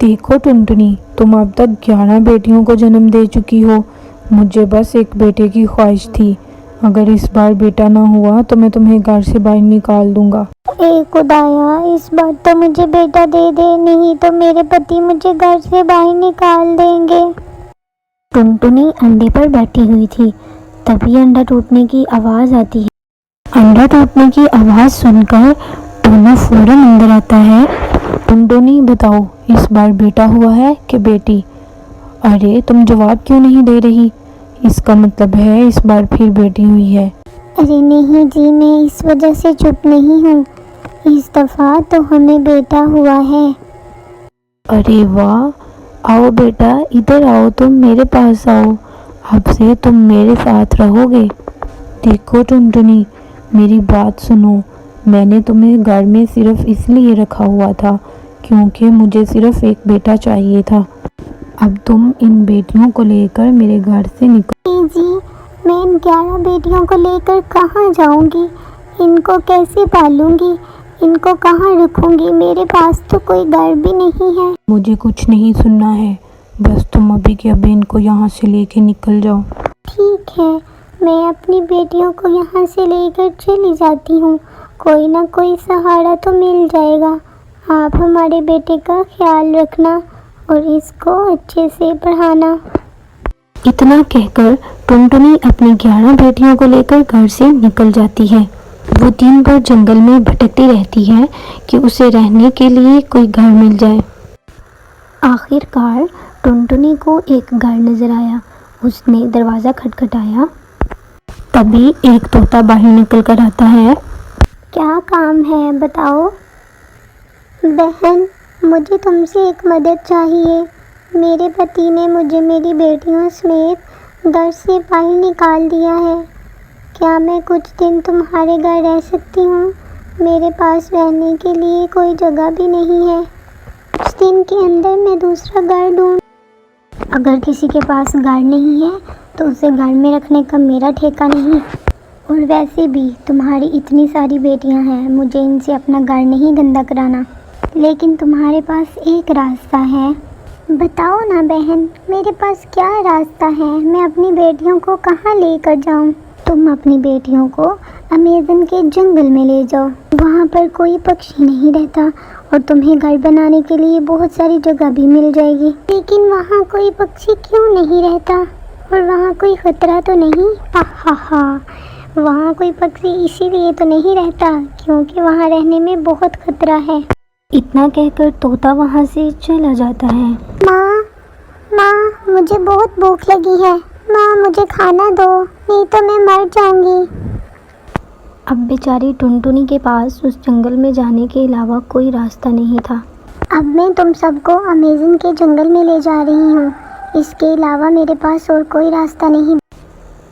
देखो टुनटुनी, तुम अब तक 11 बेटियों को जन्म दे चुकी हो। मुझे बस एक बेटे की ख्वाहिश थी। अगर इस बार बेटा ना हुआ तो मैं तुम्हें घर से बाहर निकाल दूंगा। ए खुदाया, इस बार तो मुझे बेटा दे दे, नहीं तो मेरे पति मुझे घर से बाहर निकाल देंगे। टुनटुनी अंडे पर बैठी हुई थी। तभी अंडा टूटने की आवाज आती है। अंडा टूटने की आवाज सुनकर टोना फौरन अंदर आता है। टुनटुनी बताओ, इस बार बेटा हुआ है कि बेटी? अरे तुम जवाब क्यों नहीं दे रही? इसका मतलब है इस बार फिर बेटी हुई है। अरे नहीं जी, मैं इस वजह से चुप नहीं हूँ। इस दफा तो हमें बेटा हुआ है। अरे वाह, आओ बेटा, इधर आओ, तुम मेरे पास आओ। अब से तुम मेरे साथ रहोगे। देखो टुनटुनी, मेरी बात सुनो। मैंने तुम्हें घर में सिर्फ इसलिए रखा हुआ था क्योंकि मुझे सिर्फ एक बेटा चाहिए था। अब तुम इन बेटियों को लेकर मेरे घर से निकल। जी, मैं इन 11 बेटियों को लेकर कहाँ जाऊँगी? इनको कैसे पालूंगी? इनको कहाँ रखूँगी? मेरे पास तो कोई घर भी नहीं है। मुझे कुछ नहीं सुनना है, बस तुम अभी के अभी इनको यहाँ से लेके निकल जाओ। ठीक है, मैं अपनी बेटियों को यहाँ से लेकर चली जाती हूँ। कोई ना कोई सहारा तो मिल जाएगा। आप हमारे बेटे का ख्याल रखना और इसको अच्छे से पढ़ाना। इतना कहकर टुनटुनी अपनी 11 बेटियों को लेकर घर से निकल जाती है। वो दिन भर जंगल में भटकती रहती है कि उसे रहने के लिए कोई घर मिल जाए। आखिरकार टुनटुनी को एक घर नजर आया। उसने दरवाज़ा खटखटाया। तभी एक तोता बाहर निकल कर आता है। क्या काम है बताओ? बहन, मुझे तुमसे एक मदद चाहिए। मेरे पति ने मुझे मेरी बेटियों समेत घर से बाहर निकाल दिया है। क्या मैं कुछ दिन तुम्हारे घर रह सकती हूँ? मेरे पास रहने के लिए कोई जगह भी नहीं है। कुछ दिन के अंदर मैं दूसरा घर ढूंढ। अगर किसी के पास घर नहीं है तो उसे घर में रखने का मेरा ठेका नहीं। और वैसे भी तुम्हारी इतनी सारी बेटियां हैं, मुझे इनसे अपना घर नहीं गंदा कराना। लेकिन तुम्हारे पास एक रास्ता है। बताओ ना बहन, मेरे पास क्या रास्ता है? मैं अपनी बेटियों को कहाँ लेकर जाऊँ? तुम अपनी बेटियों को अमेज़न के जंगल में ले जाओ। वहाँ पर कोई पक्षी नहीं रहता और तुम्हें घर बनाने के लिए बहुत सारी जगह भी मिल जाएगी। लेकिन वहाँ कोई पक्षी क्यों नहीं रहता? और वहाँ कोई खतरा तो नहीं? हा, वहाँ कोई पक्षी इसीलिए तो नहीं रहता क्योंकि वहाँ रहने में बहुत खतरा है। इतना कहकर तोता वहाँ से चला जाता है। माँ, मुझे बहुत भूख लगी है। माँ, मुझे खाना दो, नहीं तो मैं मर जाऊंगी। अब बेचारी टुनटुनी के पास उस जंगल में जाने के अलावा कोई रास्ता नहीं था। अब मैं तुम सबको अमेज़न के जंगल में ले जा रही हूँ। इसके अलावा मेरे पास और कोई रास्ता नहीं।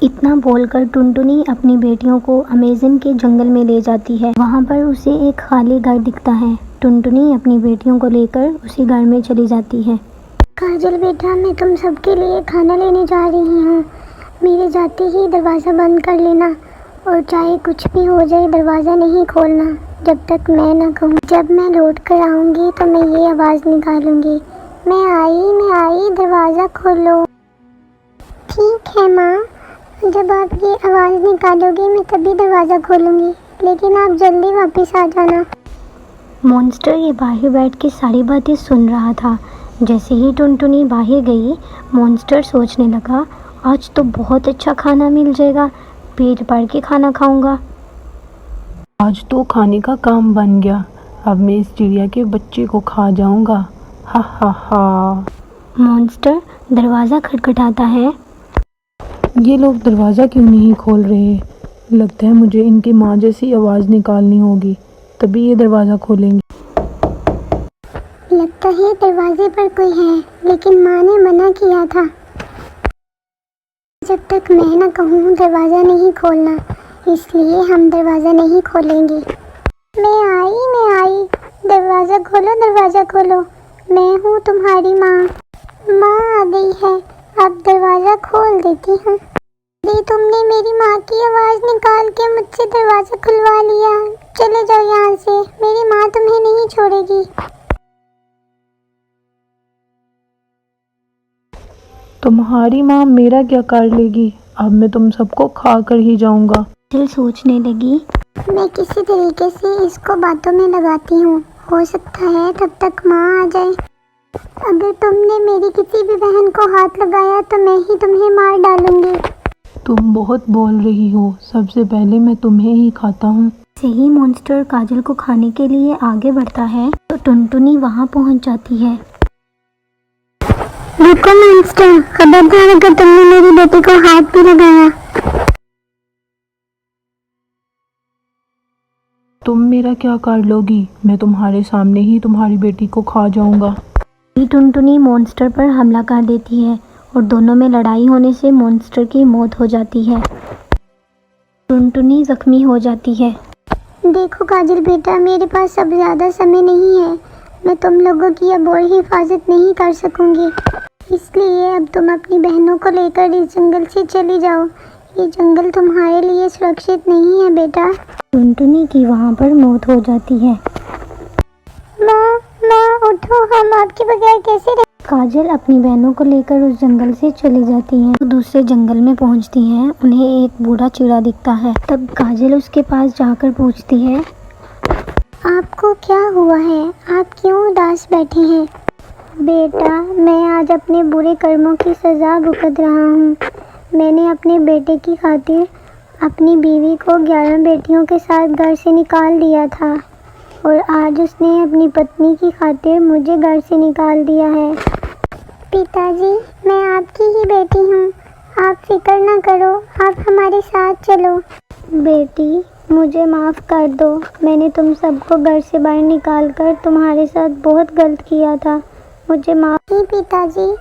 इतना बोलकर टुनटुनी अपनी बेटियों को अमेज़न के जंगल में ले जाती है। वहाँ पर उसे एक खाली घर दिखता है। टुनटुनी अपनी बेटियों को लेकर उसी घर में चली जाती है। काजल बेटा, मैं तुम सबके लिए खाना लेने जा रही हूँ। मेरे जाते ही दरवाज़ा बंद कर लेना और चाहे कुछ भी हो जाए दरवाज़ा नहीं खोलना जब तक मैं ना कहूँ। जब मैं लौट कर आऊँगी तो मैं ये आवाज़ निकालूँगी, मैं आई, दरवाज़ा खोलो। ठीक है माँ, जब आप ये आवाज़ निकालोगी मैं तभी दरवाज़ा खोलूँगी, लेकिन आप जल्दी वापस आ जाना। मॉन्स्टर ये बाहर बैठ के सारी बातें सुन रहा था। जैसे ही टुनटुनी बाहर गई, मॉन्स्टर सोचने लगा, आज तो बहुत अच्छा खाना मिल जाएगा, पेट भर के खाना खाऊंगा। आज तो खाने का काम बन गया। अब मैं इस चिड़िया के बच्चे को खा जाऊंगा। हा। मॉन्स्टर दरवाज़ा खटखटाता है। ये लोग दरवाज़ा क्यों नहीं खोल रहे? लगता है मुझे इनकी माँ जैसी आवाज़ निकालनी होगी, तभी ये दरवाज़ा खोलेंगे। लगता है दरवाजे पर कोई है, लेकिन माँ ने मना किया था। जब तक मैं ना कहूँ दरवाज़ा नहीं खोलना, इसलिए हम दरवाज़ा नहीं खोलेंगे। मैं आई, दरवाज़ा खोलो, मैं हूँ तुम्हारी माँ। माँ आ गई है, अब दरवाज़ा खोल देती हूँ। तुमने मेरी माँ की आवाज़ निकाल के मुझसे दरवाज़ा खुलवा लिया। चले जाओ यहाँ से, मेरी माँ तुम्हें नहीं छोड़ेगी। तुम्हारी माँ मेरा क्या कर लेगी, अब मैं तुम सबको खा कर ही जाऊंगा। काजल सोचने लगी, मैं किसी तरीके से इसको बातों में लगाती हूँ, हो सकता है तब तक माँ आ जाए। अगर तुमने मेरी किसी भी बहन को हाथ लगाया तो मैं ही तुम्हें मार डालूंगी। तुम बहुत बोल रही हो, सबसे पहले मैं तुम्हें ही खाता हूँ। से ही मॉन्स्टर काजल को खाने के लिए आगे बढ़ता है तो टुनटुनी वहाँ पहुँच जाती है। रुको मॉन्स्टर, खबरदार अगर तुमने मेरी बेटी को हाथ भी लगाया। तुम मेरा क्या कर लोगी, मैं तुम्हारे सामने ही तुम्हारी बेटी को खा जाऊंगा। टुनटुनी मॉन्स्टर पर हमला कर देती है और दोनों में लड़ाई होने से मॉन्स्टर की मौत हो जाती है। टुनटुनी जख्मी हो जाती है। देखो काजल बेटा, मेरे पास अब ज़्यादा समय नहीं है, मैं तुम लोगों की अब और हिफाजत नहीं कर सकूंगी, इसलिए अब तुम अपनी बहनों को लेकर इस जंगल से चली जाओ। ये जंगल तुम्हारे लिए सुरक्षित नहीं है बेटा। टुनटुनी की वहाँ पर मौत हो जाती है। माँ माँ उठो, हम आपके बगैर कैसे रह। काजल अपनी बहनों को लेकर उस जंगल से चली जाती हैं। तो दूसरे जंगल में पहुँचती हैं, उन्हें एक बूढ़ा चिड़ा दिखता है। तब काजल उसके पास जाकर पूछती है, आपको क्या हुआ है, आप क्यों उदास बैठे हैं। बेटा, मैं आज अपने बुरे कर्मों की सज़ा भुगत रहा हूँ। मैंने अपने बेटे की खातिर अपनी बीवी को 11 बेटियों के साथ घर से निकाल दिया था और आज उसने अपनी पत्नी की खातिर मुझे घर से निकाल दिया है। पिताजी, मैं आपकी ही बेटी हूँ, आप फिक्र ना करो, आप हमारे साथ चलो। बेटी, मुझे माफ़ कर दो, मैंने तुम सबको घर से बाहर निकाल कर तुम्हारे साथ बहुत गलत किया था, मुझे माफ़। पिताजी,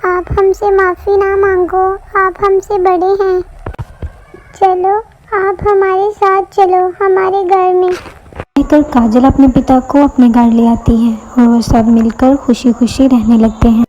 आप हमसे माफ़ी ना मांगो, आप हमसे बड़े हैं। चलो, आप हमारे साथ चलो, हमारे घर में। कहकर काजल अपने पिता को अपने घर ले आती है और वो सब मिलकर खुशी खुशी रहने लगते हैं।